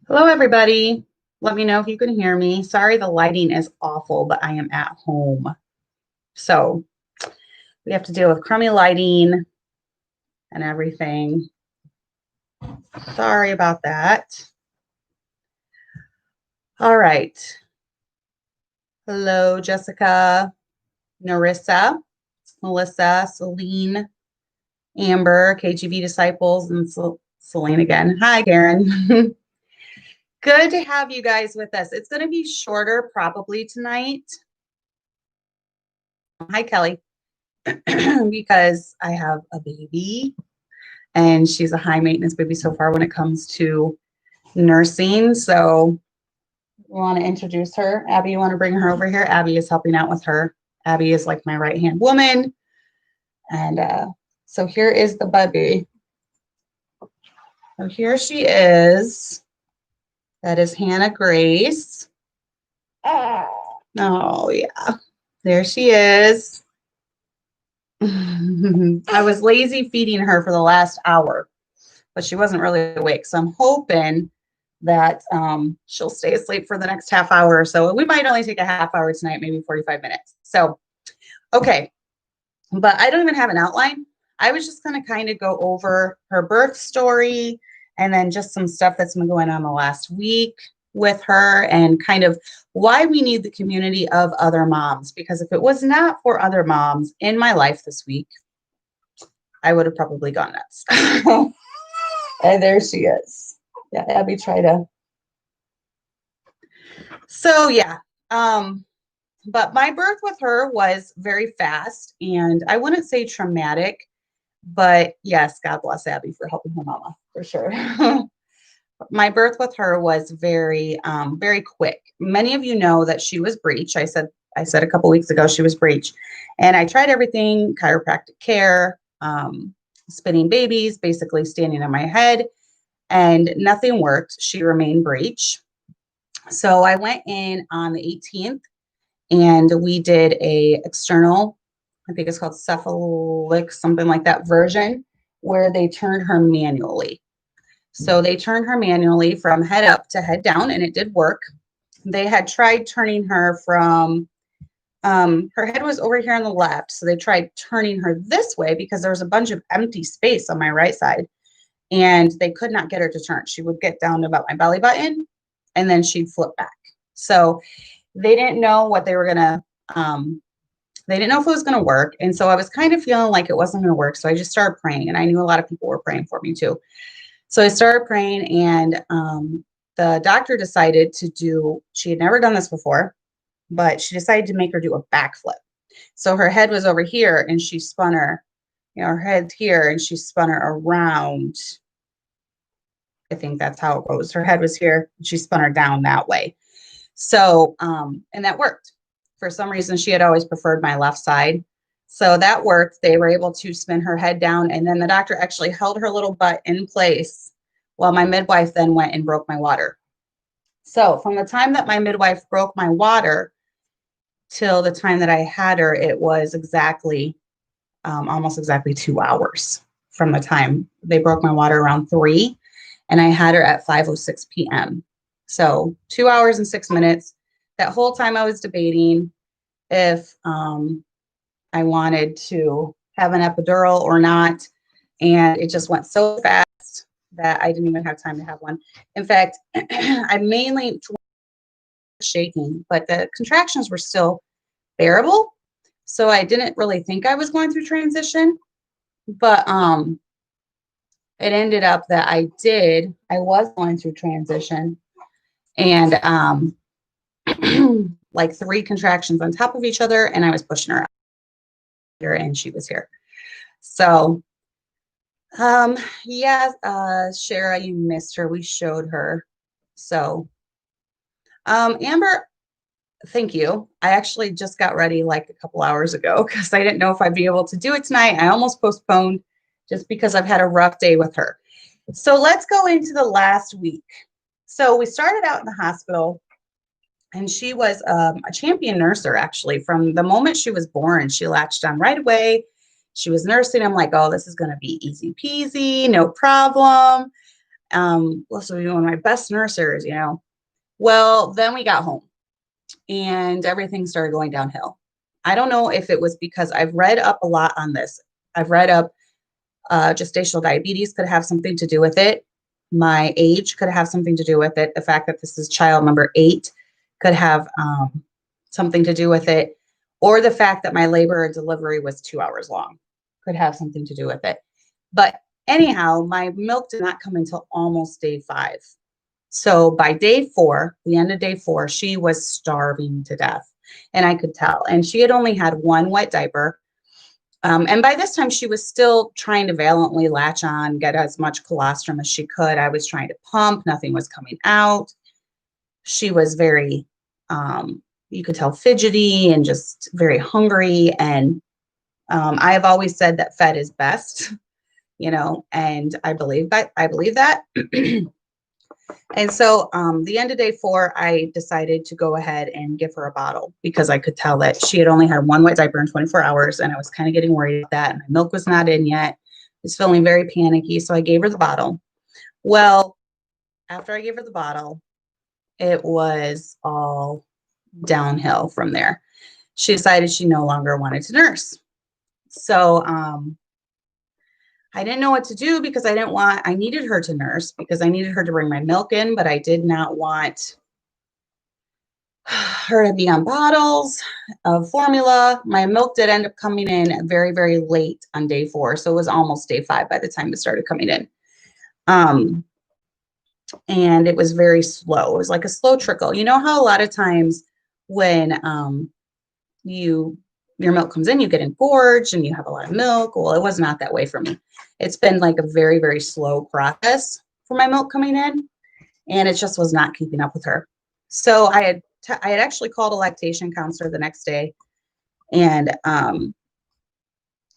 Hello, everybody. Let me know if you can hear me. Sorry, the lighting is awful, but I am at home. So we have to deal with crummy lighting and everything. Sorry about that. All right. Hello, Jessica, Narissa, Melissa, Celine, Amber, KJV Disciples, and Celine again. Hi, Karen. Good to have you guys with us. It's going to be shorter probably tonight. Hi, Kelly. Because I have a baby and she's a high maintenance baby so far when it comes to nursing. So we want to introduce her. Abby, you want to bring her over here? Abby is helping out with her. Abby is like my right hand woman. And so here is the baby. So here she is. That is Hannah Grace. Oh, yeah. There she is. I was lazy feeding her for the last hour, but she wasn't really awake. So I'm hoping that she'll stay asleep for the next half hour or so. We might only take a half hour tonight, maybe 45 minutes. So, okay. But I don't even have an outline. I was just going to kind of go over her birth story and then just some stuff that's been going on the last week with her and kind of why we need the community of other moms. Because if it was not for other moms in my life this week, I would have probably gone nuts. And there she is. Yeah, Abby, try to. So, yeah. But my birth with her was very fast and I wouldn't say traumatic, but yes, God bless Abby for helping her mama for sure. My birth with her was very, very quick. Many of you know that she was breech. I said a couple weeks ago she was breech, and I tried everything: chiropractic care, spinning babies, basically standing on my head, and nothing worked. She remained breech. So I went in on the 18th, and we did a external, I think it's called cephalic, something like that version, where they turned her manually. So they turned her manually from head up to head down, and it did work. They had tried turning her from, her head was over here on the left. So they tried turning her this way because there was a bunch of empty space on my right side, and they could not get her to turn. She would get down to about my belly button, and then she'd flip back. So they didn't know what they were going to, they didn't know if it was going to work. And so I was kind of feeling like it wasn't going to work. So I just started praying, and I knew a lot of people were praying for me too. So I started praying, and the doctor decided to do, she had never done this before, but she decided to make her do a backflip. So her head was over here, and she spun her, her head's here, and she spun her around. I think that's how it goes. Her head was here, and she spun her down that way. So, and that worked. For some reason, she had always preferred my left side. So that worked. They were able to spin her head down, and then the doctor actually held her little butt in place while my midwife then went and broke my water. So from the time that my midwife broke my water till the time that I had her, it was exactly, almost exactly 2 hours from the time they broke my water around 3, and I had her at 5:06 p.m. So 2 hours and 6 minutes. That whole time I was debating if I wanted to have an epidural or not. And it just went so fast that I didn't even have time to have one. In fact, I mainly shaking, but the contractions were still bearable. So I didn't really think I was going through transition, but it ended up that I was going through transition, and like 3 contractions on top of each other, and I was pushing her out here, and she was here. So yeah, Shara, you missed her. We showed her. So Amber, thank you. I actually just got ready like a couple hours ago because I didn't know if I'd be able to do it tonight. I almost postponed just because I've had a rough day with her. So let's go into the last week. So we started out in the hospital, and she was a champion nurser, actually. From the moment she was born, she latched on right away. She was nursing. I'm like, oh, this is going to be easy peasy, no problem. So one of my best nursers, you know. Well, then we got home and everything started going downhill. I don't know if it was because I've read up a lot on this. I've read up gestational diabetes could have something to do with it. My age could have something to do with it. The fact that this is child number 8 could have something to do with it. Or the fact that my labor and delivery was 2 hours long could have something to do with it. But anyhow, my milk did not come until almost day 5. So by day 4, the end of day 4, she was starving to death. And I could tell. And she had only had one wet diaper. And by this time, she was still trying to valiantly latch on, get as much colostrum as she could. I was trying to pump. Nothing was coming out. She was very, you could tell, fidgety and just very hungry. And I have always said that fed is best, you know, and I believe that. And so the end of day 4, I decided to go ahead and give her a bottle because I could tell that she had only had one wet diaper in 24 hours. And I was kind of getting worried about that. And my milk was not in yet. I was feeling very panicky. So I gave her the bottle. Well, after I gave her the bottle, it was all downhill from there. She decided she no longer wanted to nurse. So I didn't know what to do because I needed her to nurse because I needed her to bring my milk in, but I did not want her to be on bottles of formula. My milk did end up coming in very, very late on day 4. So it was almost day 5 by the time it started coming in. And it was very slow. It was like a slow trickle. You know how a lot of times when your milk comes in, you get engorged and you have a lot of milk. Well, it was not that way for me. It's been like a very, very slow process for my milk coming in, and it just was not keeping up with her. So I had actually called a lactation counselor the next day, and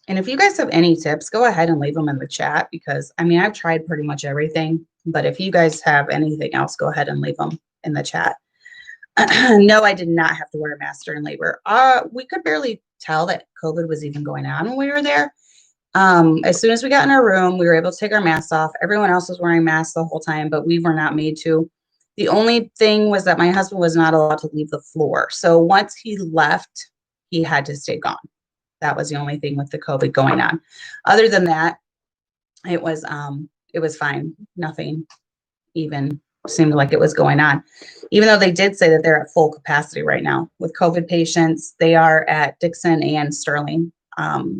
if you guys have any tips, go ahead and leave them in the chat because I mean I've tried pretty much everything, but if you guys have anything else, go ahead and leave them in the chat. No, I did not have to wear a mask during labor. We could barely tell that COVID was even going on when we were there. As soon as we got in our room, we were able to take our masks off. Everyone else was wearing masks the whole time, but we were not made to. The only thing was that my husband was not allowed to leave the floor. So once he left, he had to stay gone. That was the only thing with the COVID going on. Other than that, it was fine. Nothing even seemed like it was going on. Even though they did say that they're at full capacity right now with COVID patients, they are at Dixon and Sterling,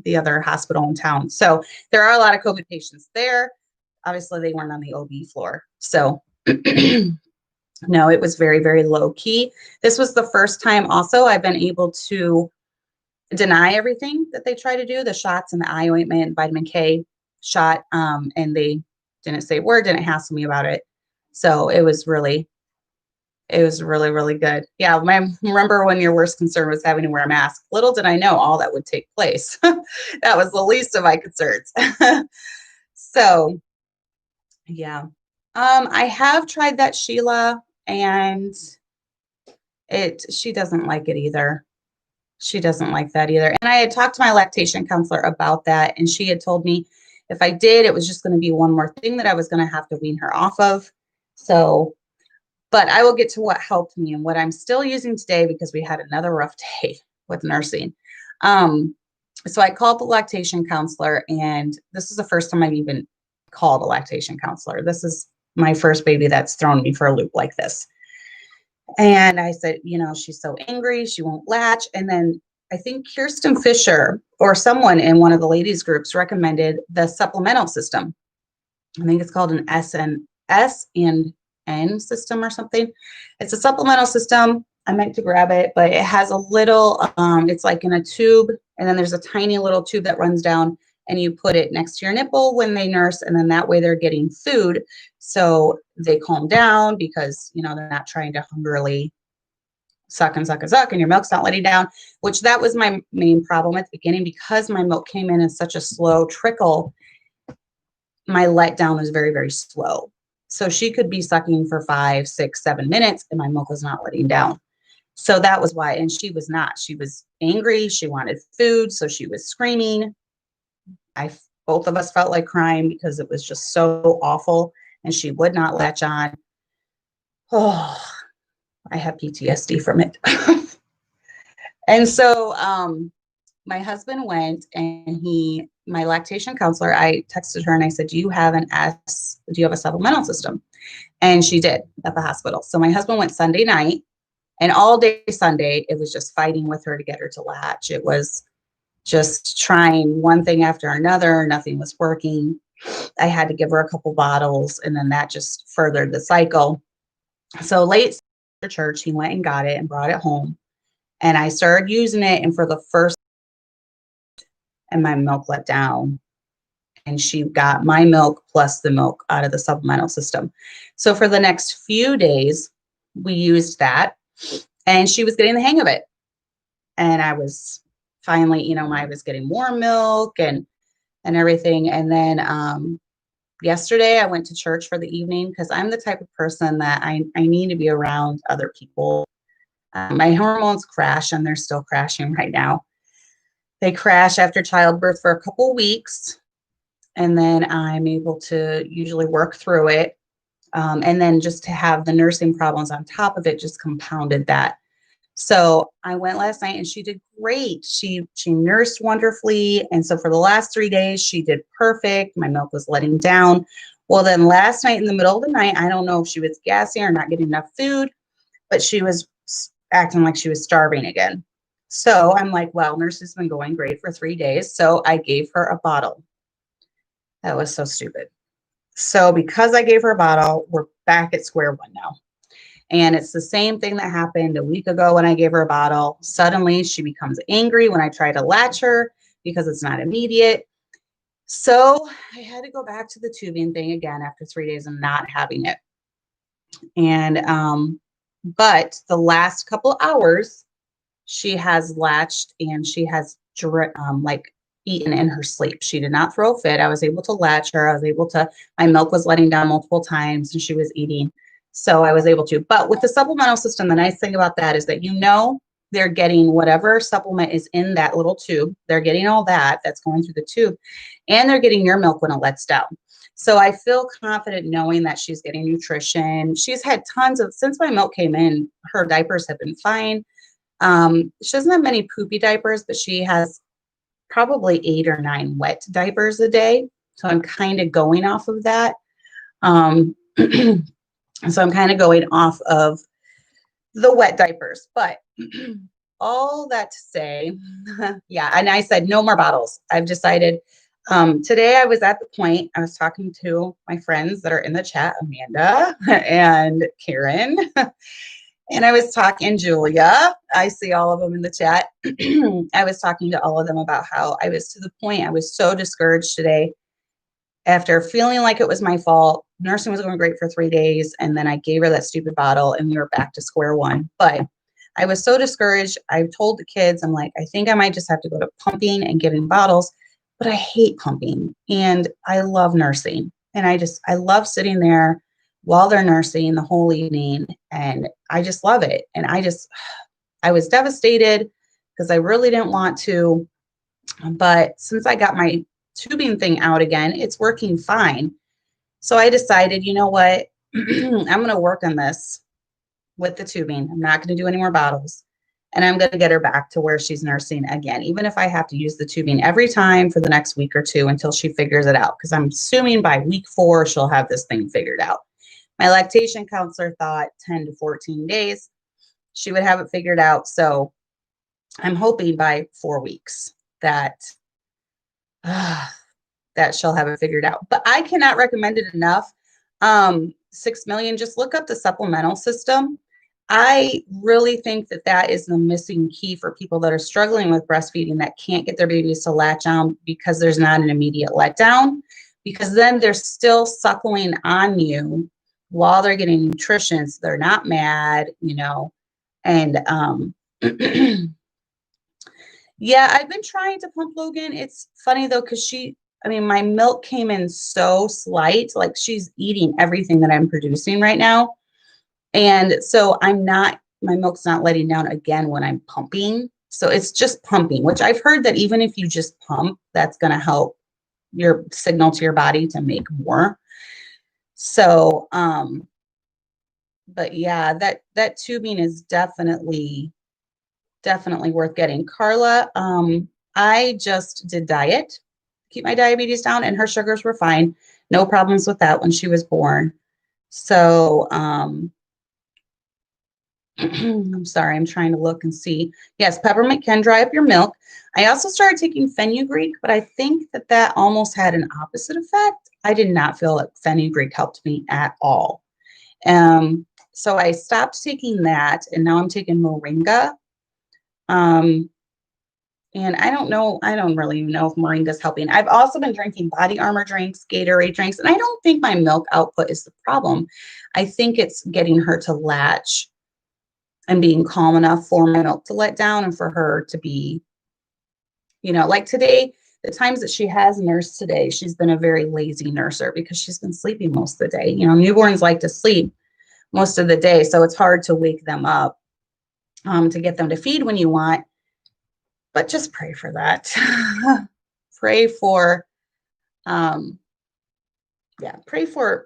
the other hospital in town. So there are a lot of COVID patients there. Obviously, they weren't on the OB floor. So no, it was very, very low key. This was the first time also I've been able to deny everything that they try to do, the shots and the eye ointment, vitamin K shot, and they didn't say a word, didn't hassle me about it. So it was really, really good. Yeah, remember when your worst concern was having to wear a mask? Little did I know all that would take place. That was the least of my concerns. So, yeah. I have tried that Sheila, and she doesn't like it either. She doesn't like that either. And I had talked to my lactation counselor about that, and she had told me if I did, it was just going to be one more thing that I was going to have to wean her off of. So, but I will get to what helped me and what I'm still using today because we had another rough day with nursing. So I called the lactation counselor, and this is the first time I've even called a lactation counselor. This is my first baby that's thrown me for a loop like this. And I said, you know, she's so angry, she won't latch. And then I think Kirsten Fisher or someone in one of the ladies groups recommended the supplemental system. I think it's called an S and N system or something. It's a supplemental system. I meant to grab it, but it has a little, it's like in a tube, and then there's a tiny little tube that runs down, and you put it next to your nipple when they nurse, and then that way they're getting food. So they calm down because, you know, they're not trying to hungrily suck and suck and suck, and your milk's not letting down, which that was my main problem at the beginning because my milk came in such a slow trickle. My letdown was very, very slow. So she could be sucking for 5, 6, 7 minutes, and my milk was not letting down. So that was why. And she was not. She was angry. She wanted food. So she was screaming. Both of us felt like crying because it was just so awful and she would not latch on. Oh, I have PTSD from it. And so my husband went and my lactation counselor, I texted her and I said, do you have a supplemental system? And she did at the hospital. So my husband went Sunday night, and all day Sunday, it was just fighting with her to get her to latch. It was just trying one thing after another. Nothing was working. I had to give her a couple bottles, and then that just furthered the cycle. So late after church, he went and got it and brought it home. And I started using it. And for the first, and my milk let down. And she got my milk plus the milk out of the supplemental system. So for the next few days, we used that, and she was getting the hang of it. And I was finally, I was getting more milk and everything. And then yesterday I went to church for the evening because I'm the type of person that I need to be around other people. My hormones crash, and they're still crashing right now. They crash after childbirth for a couple weeks, and then I'm able to usually work through it. And then just to have the nursing problems on top of it just compounded that. So I went last night and she did great. She nursed wonderfully. And so for the last 3 days, she did perfect. My milk was letting down. Well, then last night in the middle of the night, I don't know if she was gassy or not getting enough food, but she was acting like she was starving again. So I'm like, well, nurse has been going great for 3 days. So I gave her a bottle. That was so stupid. So because I gave her a bottle, we're back at square one now. And it's the same thing that happened a week ago when I gave her a bottle. Suddenly she becomes angry when I try to latch her because it's not immediate. So I had to go back to the tubing thing again after 3 days of not having it. And, but the last couple hours, she has latched and she has eaten in her sleep. She did not throw a fit. I was able to latch her. My milk was letting down multiple times and she was eating. So I was able to. But with the supplemental system, the nice thing about that is that they're getting whatever supplement is in that little tube. They're getting all that's going through the tube, and they're getting your milk when it lets down. So I feel confident knowing that she's getting nutrition. She's had since my milk came in, her diapers have been fine. She doesn't have many poopy diapers, but she has probably 8 or 9 wet diapers a day. So I'm kind of going off of that. So I'm kind of going off of the wet diapers, but all that to say, yeah. And I said, no more bottles. I've decided, today I was at the point, I was talking to my friends that are in the chat, Amanda and Karen, and I was talking, Julia, I see all of them in the chat. I was talking to all of them about how I was to the point, I was so discouraged today after feeling like it was my fault. Nursing was going great for 3 days, and then I gave her that stupid bottle and we were back to square one. But I was so discouraged. I told the kids, I'm like, I think I might just have to go to pumping and giving bottles, but I hate pumping and I love nursing. And I love sitting there while they're nursing the whole evening, and I just love it. And I was devastated because I really didn't want to, but since I got my tubing thing out again, it's working fine. So I decided, you know what, I'm going to work on this with the tubing. I'm not going to do any more bottles, and I'm going to get her back to where she's nursing again, even if I have to use the tubing every time for the next week or two until she figures it out. Because I'm assuming by week 4, she'll have this thing figured out. My lactation counselor thought 10 to 14 days she would have it figured out. So I'm hoping by 4 weeks that she'll have it figured out. But I cannot recommend it enough. 6 million, just look up the supplemental system. I really think that is the missing key for people that are struggling with breastfeeding, that can't get their babies to latch on because there's not an immediate letdown, because then they're still suckling on you while they're getting nutrition. So they're not mad, and yeah, I've been trying to pump Logan. It's funny though, because my milk came in so slight, like she's eating everything that I'm producing right now. And so my milk's not letting down again when I'm pumping. So it's just pumping, which I've heard that even if you just pump, that's going to help your signal to your body to make more. So, but yeah, that tubing is definitely worth getting. Carla, I just did diet, keep my diabetes down, and her sugars were fine. No problems with that when she was born. So, I'm sorry, I'm trying to look and see. Yes, peppermint can dry up your milk. I also started taking fenugreek, but I think that almost had an opposite effect. I did not feel like fenugreek helped me at all. So I stopped taking that, and now I'm taking moringa. Um, and I don't really know if moringa is helping. I've also been drinking Body Armor drinks, Gatorade drinks, and I don't think my milk output is the problem. I think it's getting her to latch and being calm enough for my milk to let down and for her to be, like today, the times that she has nursed today, she's been a very lazy nurser because she's been sleeping most of the day. Newborns like to sleep most of the day, so it's hard to wake them up to get them to feed when you want. But just pray for that. Pray for,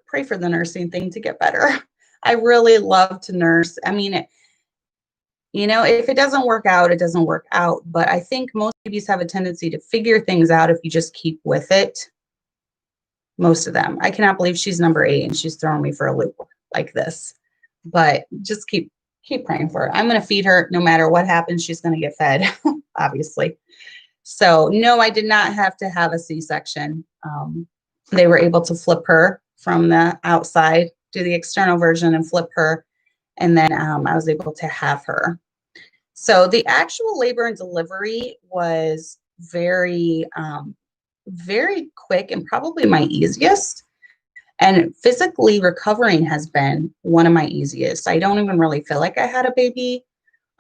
pray for the nursing thing to get better. I really love to nurse. I mean, if it doesn't work out, it doesn't work out. But I think most babies have a tendency to figure things out if you just keep with it. Most of them. I cannot believe she's number 8 and she's throwing me for a loop like this. But just keep praying for her. I'm going to feed her no matter what happens. She's going to get fed, obviously. So no, I did not have to have a C-section. They were able to flip her from the outside, do the external version and flip her. And then I was able to have her. So the actual labor and delivery was very, very quick and probably my easiest. And physically recovering has been one of my easiest. I don't even really feel like I had a baby.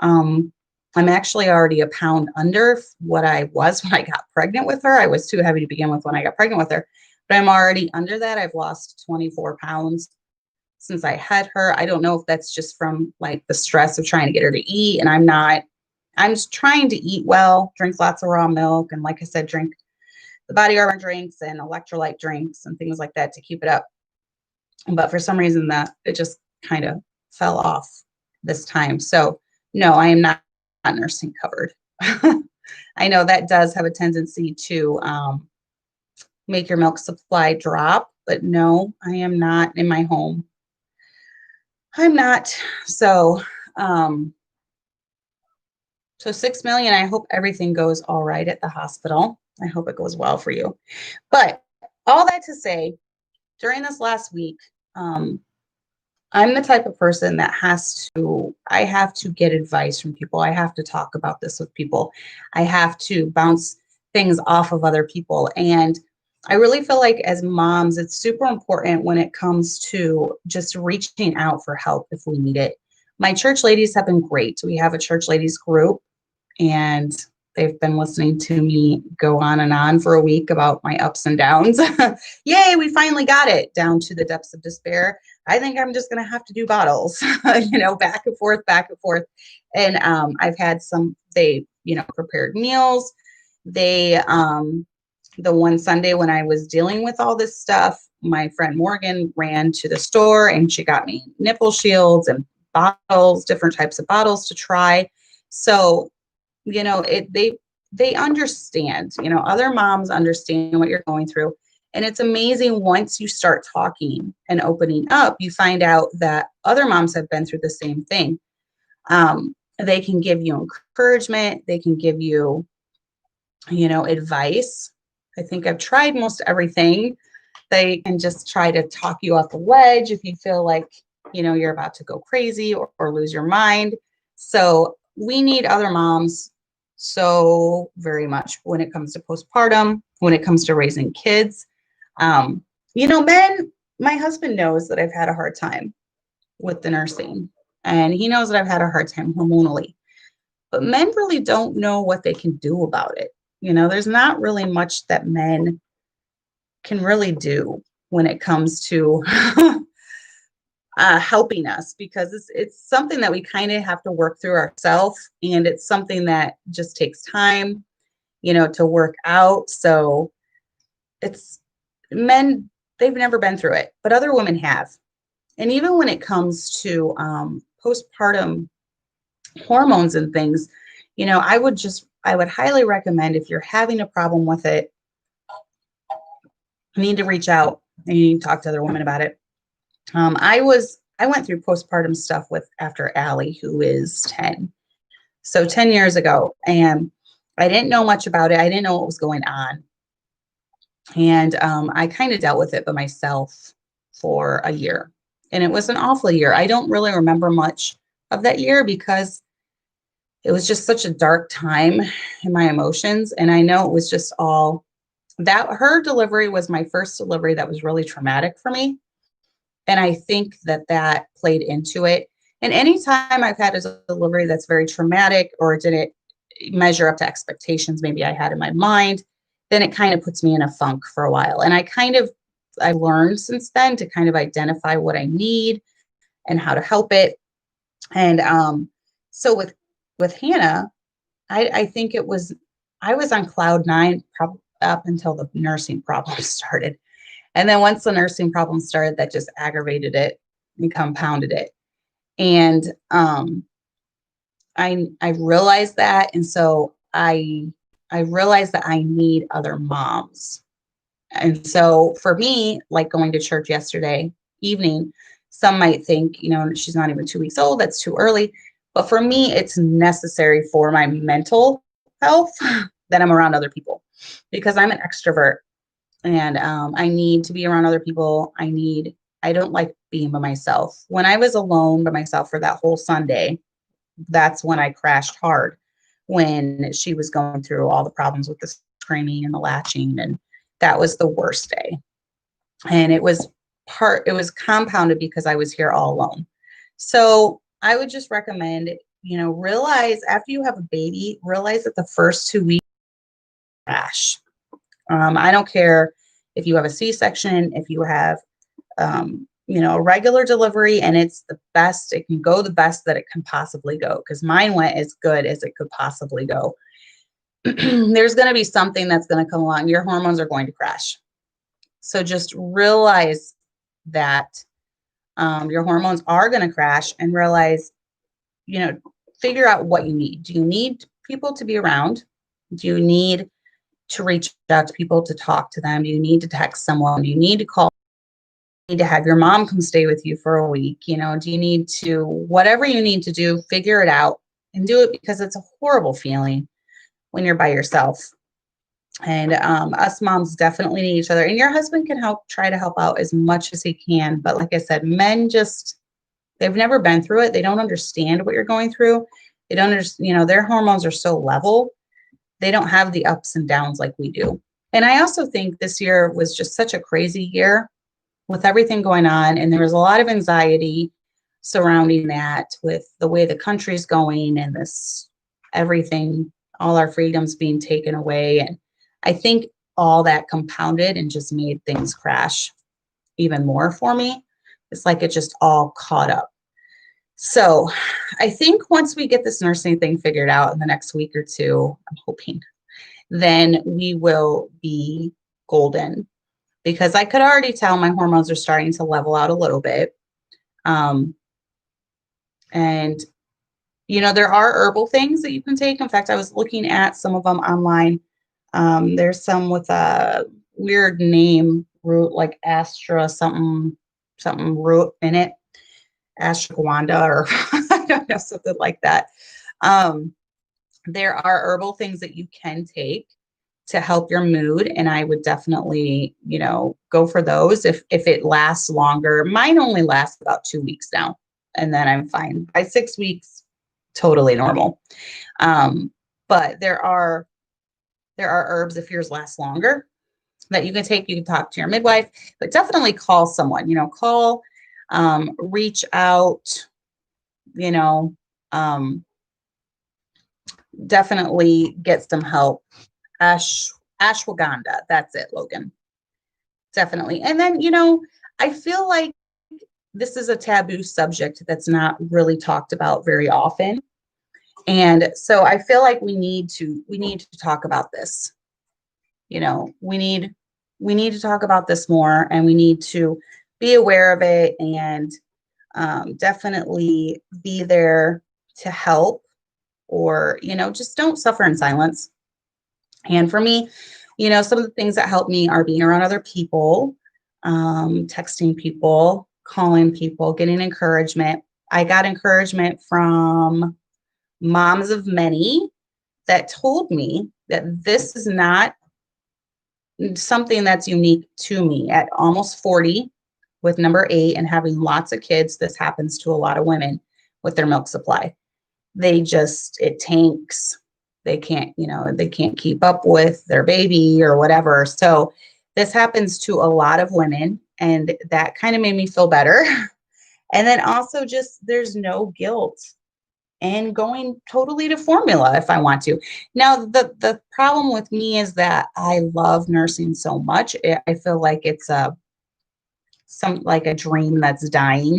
I'm actually already a pound under what I was when I got pregnant with her. I was too heavy to begin with when I got pregnant with her, but I'm already under that. I've lost 24 pounds since I had her. I don't know if that's just from like the stress of trying to get her to eat. And I'm just trying to eat well, drink lots of raw milk. And like I said, drink the Body Armor drinks and electrolyte drinks and things like that to keep it up. But for some reason that it just kind of fell off this time. So no, I am not nursing covered. I know that does have a tendency to make your milk supply drop, but no, I am not in my home. I'm not. So, so 6 million, I hope everything goes all right at the hospital. I hope it goes well for you. But all that to say, during this last week, I'm the type of person that I have to get advice from people. I have to talk about this with people. I have to bounce things off of other people. And I really feel like as moms, it's super important when it comes to just reaching out for help if we need it. My church ladies have been great. We have a church ladies group, and they've been listening to me go on and on for a week about my ups and downs. Yay, we finally got it down to the depths of despair. I think I'm just going to have to do bottles, back and forth. And I've had they, prepared meals. They, the one Sunday when I was dealing with all this stuff, my friend Morgan ran to the store and she got me nipple shields and bottles, different types of bottles to try. So, they understand, other moms understand what you're going through. And it's amazing once you start talking and opening up, you find out that other moms have been through the same thing. They can give you encouragement. They can give you, advice. I think I've tried most everything. They can just try to talk you off the ledge if you feel like, you're about to go crazy or lose your mind. So we need other moms so very much when it comes to postpartum, when it comes to raising kids. Men, my husband knows that I've had a hard time with the nursing, and he knows that I've had a hard time hormonally, but men really don't know what they can do about it. There's not really much that men can really do when it comes to helping us, because it's something that we kind of have to work through ourselves, and it's something that just takes time, to work out. So it's men they've never been through it, but other women have. And even when it comes to postpartum hormones and things, I would highly recommend, if you're having a problem with it, you need to reach out and you need to talk to other women about it. I went through postpartum stuff after Allie, who is 10. So 10 years ago, and I didn't know much about it. I didn't know what was going on. And I kind of dealt with it by myself for a year. And it was an awful year. I don't really remember much of that year because it was just such a dark time in my emotions. And I know it was just all that. Her delivery was my first delivery that was really traumatic for me. And I think that played into it. And anytime I've had a delivery that's very traumatic or didn't measure up to expectations maybe I had in my mind, then it kind of puts me in a funk for a while. And I learned since then to kind of identify what I need and how to help it. And so with Hannah, I think I was on cloud nine up until the nursing problems started. And then once the nursing problems started, that just aggravated it and compounded it. And I realized that. And so I realized that I need other moms. And so for me, like going to church yesterday evening, some might think, she's not even 2 weeks old, that's too early. But for me, it's necessary for my mental health that I'm around other people, because I'm an extrovert and I need to be around other people. I don't like being by myself. When I was alone by myself for that whole Sunday, that's when I crashed hard, when she was going through all the problems with the screaming and the latching. And that was the worst day. And it was compounded because I was here all alone. So I would just recommend, realize after you have a baby, realize that the first 2 weeks crash. I don't care if you have a C-section, if you have, a regular delivery, and it's the best, it can go the best that it can possibly go, because mine went as good as it could possibly go. There's going to be something that's going to come along. Your hormones are going to crash. So just realize that your hormones are going to crash, and realize, figure out what you need. Do you need people to be around? Do you need to reach out to people to talk to them? Do you need to text someone? Do you need to call? Do you need to have your mom come stay with you for a week? Do you need to, whatever you need to do, figure it out and do it, because it's a horrible feeling when you're by yourself. And us moms definitely need each other. And your husband can try to help out as much as he can. But like I said, men they've never been through it. They don't understand what you're going through. They don't understand, their hormones are so level. They don't have the ups and downs like we do. And I also think this year was just such a crazy year with everything going on. And there was a lot of anxiety surrounding that, with the way the country's going and everything, all our freedoms being taken away. And I think all that compounded and just made things crash even more for me. It's like it just all caught up. So I think once we get this nursing thing figured out in the next week or two, I'm hoping, then we will be golden, because I could already tell my hormones are starting to level out a little bit. And, there are herbal things that you can take. In fact, I was looking at some of them online. There's some with a weird name, root, like Astra something root in it. Ashwagandha, or I don't know, something like that. There are herbal things that you can take to help your mood, and I would definitely, go for those if it lasts longer. Mine only lasts about 2 weeks now, and then I'm fine. By 6 weeks, totally normal. But there are herbs, if yours lasts longer, that you can take. You can talk to your midwife, but definitely call someone. Reach out, definitely get some help. Ashwagandha, that's it, Logan. Definitely. And then, I feel like this is a taboo subject that's not really talked about very often. And so I feel like we need to talk about this. We we need to talk about this more, and we need to be aware of it, and definitely be there to help, or, just don't suffer in silence. And for me, some of the things that help me are being around other people, texting people, calling people, getting encouragement. I got encouragement from moms of many that told me that this is not something that's unique to me. At almost 40, with number 8 and having lots of kids, this happens to a lot of women with their milk supply. It tanks. They can't keep up with their baby or whatever. So this happens to a lot of women, and that kind of made me feel better. And then also, just there's no guilt and going totally to formula if I want to. Now, the problem with me is that I love nursing so much. I feel like it's like a dream that's dying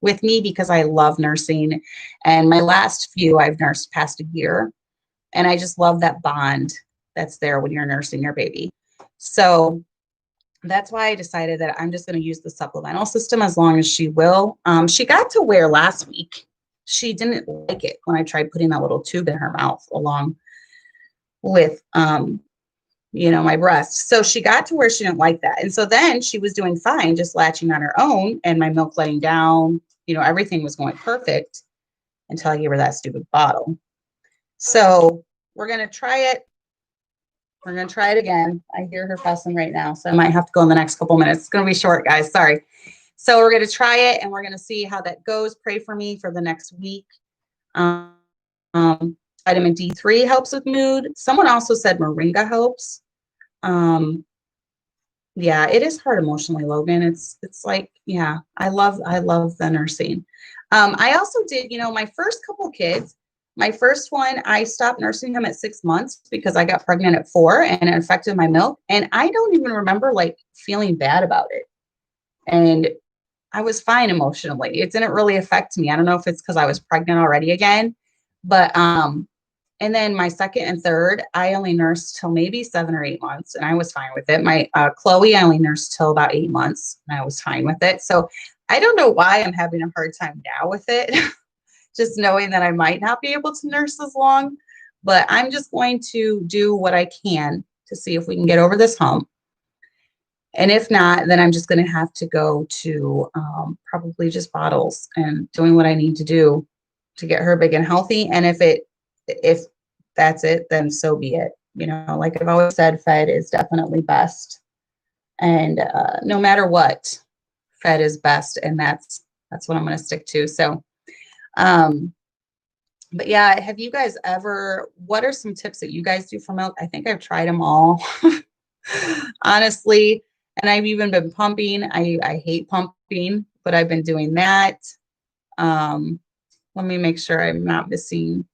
with me, because I love nursing. And my last few, I've nursed past a year. And I just love that bond that's there when you're nursing your baby. So that's why I decided that I'm just going to use the supplemental system as long as she will. She got to wear last week. She didn't like it when I tried putting that little tube in her mouth along with, my breast. So she got to where she didn't like that. And so then she was doing fine, just latching on her own, and my milk letting down, everything was going perfect until I gave her that stupid bottle. So we're going to try it. We're going to try it again. I hear her fussing right now, so I might have to go in the next couple minutes. It's going to be short, guys. Sorry. So we're going to try it, and we're going to see how that goes. Pray for me for the next week. Vitamin D3 helps with mood. Someone also said moringa helps. Yeah, it is hard emotionally, Logan. It's like, yeah, I love the nursing. I also did, my first couple kids. My first one, I stopped nursing him at 6 months because I got pregnant at 4, and it affected my milk. And I don't even remember feeling bad about it. And I was fine emotionally. It didn't really affect me. I don't know if it's because I was pregnant already again, but and then my second and third, I only nursed till maybe 7 or 8 months, and I was fine with it. My Chloe, I only nursed till about 8 months, and I was fine with it. So I don't know why I'm having a hard time now with it. Just knowing that I might not be able to nurse as long, but I'm just going to do what I can to see if we can get over this hump. And if not, then I'm just going to have to go to probably just bottles and doing what I need to do to get her big and healthy. And if that's it, then so be it. Like I've always said, fed is definitely best. And no matter what, fed is best. And that's what I'm going to stick to. So, but yeah, have you guys what are some tips that you guys do for milk? I think I've tried them all, honestly. And I've even been pumping. I hate pumping, but I've been doing that. Let me make sure I'm not missing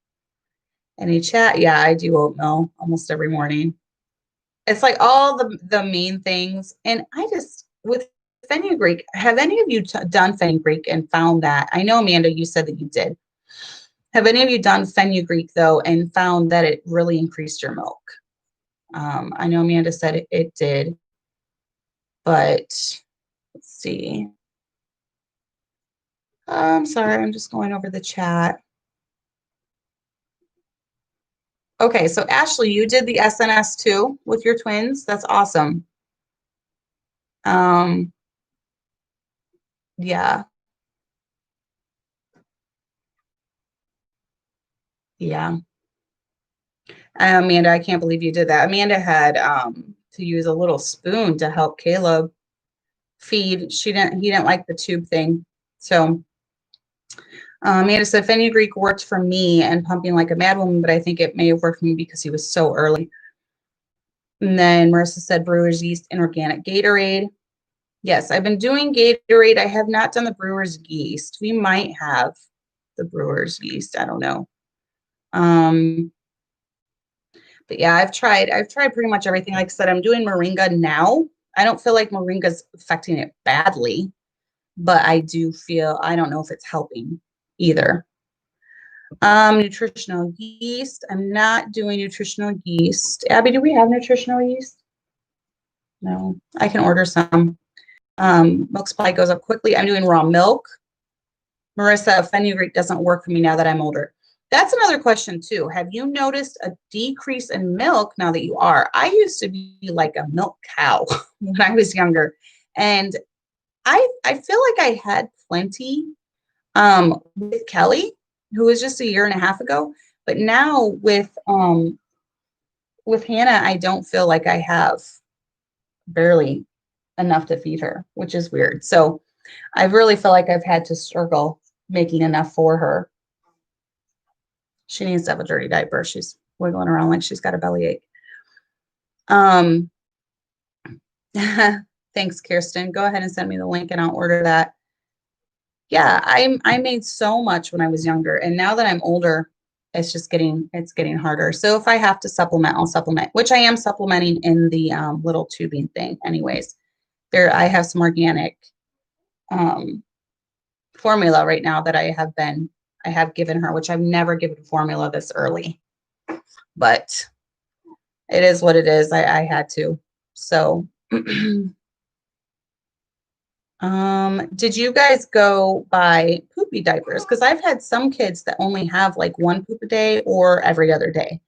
any chat. Yeah, I do oatmeal almost every morning. It's like all the main things. And with fenugreek, have any of you done fenugreek and found that? I know, Amanda, you said that you did. Have any of you done fenugreek, though, and found that it really increased your milk? I know Amanda said it did, but let's see. I'm sorry, I'm just going over the chat. Okay, so Ashley, you did the SNS too with your twins. That's awesome. Yeah. Yeah. Amanda, I can't believe you did that. Amanda had to use a little spoon to help Caleb feed. He didn't like the tube thing. So Amanda said fenugreek worked for me and pumping like a mad woman, but I think it may have worked for me because he was so early. And then Marissa said brewer's yeast and organic Gatorade. Yes, I've been doing Gatorade. I have not done the brewer's yeast. We might have the brewer's yeast. I don't know. But yeah, I've tried pretty much everything. Like I said, I'm doing moringa now. I don't feel like moringa's affecting it badly, but I don't know if it's helping either. Nutritional yeast. I'm not doing nutritional yeast. Abby, do we have nutritional yeast? No, I can order some. Milk supply goes up quickly. I'm doing raw milk. Marissa, fenugreek doesn't work for me now that I'm older. That's another question too. Have you noticed a decrease in milk now that you are? I used to be like a milk cow when I was younger. And I feel like I had plenty with Kelly, who was just a year and a half ago. But now with Hannah, I don't feel like I have barely enough to feed her, which is weird. So I really feel like I've had to struggle making enough for her. She needs to have a dirty diaper. She's wiggling around like she's got a bellyache. Um, thanks, Kirsten. Go ahead and send me the link and I'll order that. Yeah, I made so much when I was younger, and now that I'm older, it's getting harder. So if I have to supplement, I'll supplement, which I am supplementing in the little tubing thing. Anyways, I have some organic formula right now that I have given her, which I've never given formula this early, but it is what it is. I had to. So did you guys go by poopy diapers? Because I've had some kids that only have like one poop a day or every other day.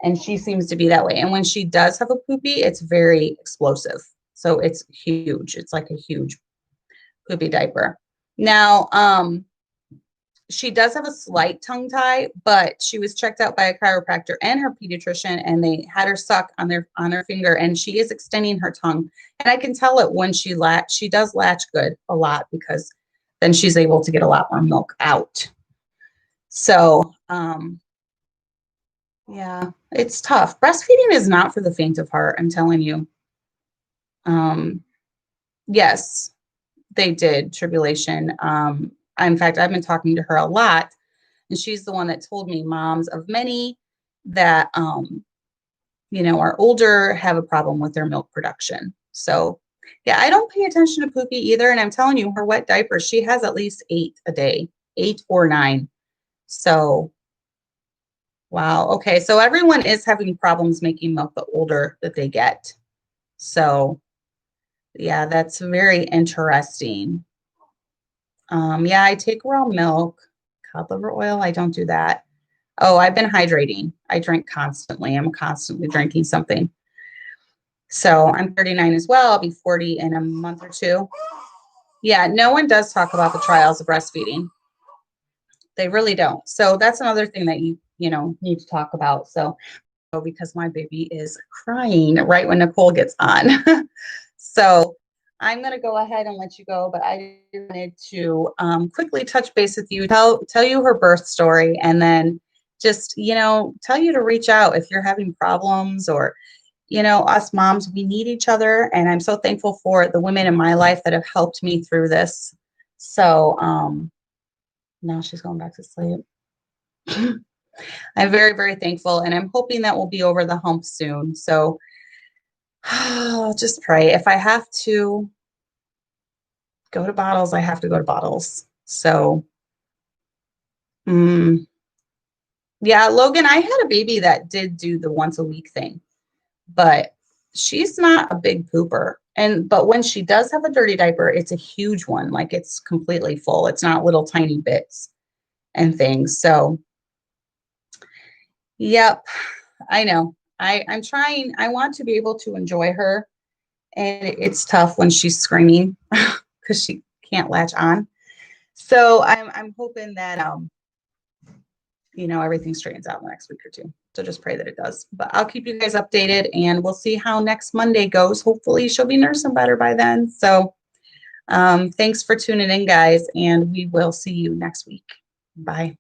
And she seems to be that way. And when she does have a poopy, it's very explosive. So it's huge. It's like a huge poopy diaper. Now, she does have a slight tongue tie, but she was checked out by a chiropractor and her pediatrician, and they had her suck on her finger, and she is extending her tongue. And I can tell it when she does latch good a lot, because then she's able to get a lot more milk out. So, yeah, it's tough. Breastfeeding is not for the faint of heart, I'm telling you. Yes, they did, Tribulation. In fact, I've been talking to her a lot, and she's the one that told me moms of many that, are older have a problem with their milk production. So, yeah, I don't pay attention to Poopy either. And I'm telling you, her wet diapers, she has at least 8 a day, 8 or 9. So, wow. Okay. So everyone is having problems making milk the older that they get. So, yeah, that's very interesting. Yeah, I take raw milk, cod liver oil. I don't do that. Oh, I've been hydrating. I drink constantly. I'm constantly drinking something. So I'm 39 as well. I'll be 40 in a month or two. Yeah, no one does talk about the trials of breastfeeding. They really don't. So that's another thing that you need to talk about. So because my baby is crying right when Nicole gets on. So I'm going to go ahead and let you go, but I wanted to quickly touch base with you, tell you her birth story, and then just, tell you to reach out if you're having problems, or, us moms, we need each other. And I'm so thankful for the women in my life that have helped me through this. So now she's going back to sleep. I'm very, very thankful, and I'm hoping that we'll be over the hump soon. So I'll just pray. If I have to go to Bottles, I have to go to Bottles. So, yeah, Logan, I had a baby that did do the once a week thing, but she's not a big pooper. But when she does have a dirty diaper, it's a huge one. Like, it's completely full. It's not little tiny bits and things. So, yep, I know. I'm trying. I want to be able to enjoy her, and it's tough when she's screaming because she can't latch on. So I'm hoping that everything straightens out in the next week or two. So just pray that it does. But I'll keep you guys updated, and we'll see how next Monday goes. Hopefully she'll be nursing better by then. So thanks for tuning in, guys, and we will see you next week. Bye.